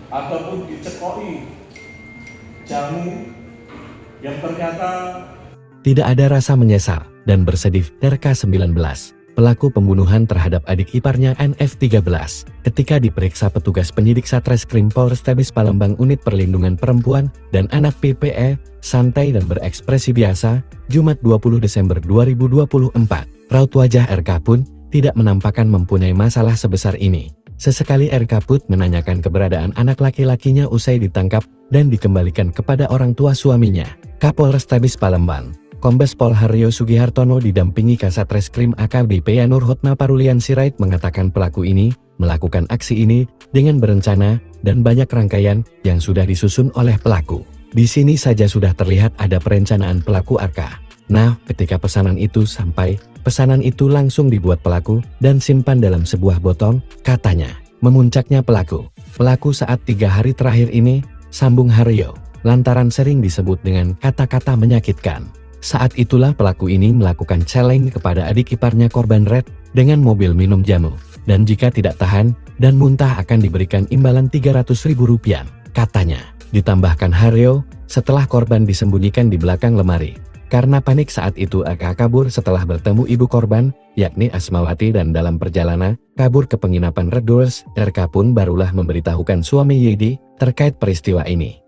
ataupun dicekoi jamu yang ternyata tidak ada rasa menyesal dan bersedih. RK19, pelaku pembunuhan terhadap adik iparnya NF13, ketika diperiksa petugas penyidik Satreskrim Polrestabes Palembang Unit Perlindungan Perempuan dan Anak PPE, santai dan berekspresi biasa. Jumat 20 Desember 2024, raut wajah RK pun tidak menampakkan mempunyai masalah sebesar ini. Sesekali RK pun menanyakan keberadaan anak laki-lakinya usai ditangkap dan dikembalikan kepada orang tua suaminya. Kapolrestabes Palembang, Kombes Pol Haryo Sugihartono didampingi Kasatreskrim AKBP Nur Hotma Parulian Sirait mengatakan pelaku ini melakukan aksi ini dengan berencana dan banyak rangkaian yang sudah disusun oleh pelaku. Di sini saja sudah terlihat ada perencanaan pelaku RK. Nah, ketika pesanan itu sampai, pesanan itu langsung dibuat pelaku dan simpan dalam sebuah botol, katanya. Memuncaknya pelaku saat 3 hari terakhir ini, sambung Haryo, lantaran sering disebut dengan kata-kata menyakitkan. Saat itulah pelaku ini melakukan celeng kepada adik iparnya korban Red dengan mobil minum jamu. Dan jika tidak tahan dan muntah akan diberikan imbalan Rp300.000, katanya. Ditambahkan Haryo, setelah korban disembunyikan di belakang lemari. Karena panik saat itu RK kabur setelah bertemu ibu korban, yakni Asmawati, dan dalam perjalanan kabur ke penginapan Red Doors, RK pun barulah memberitahukan suami Yedi terkait peristiwa ini.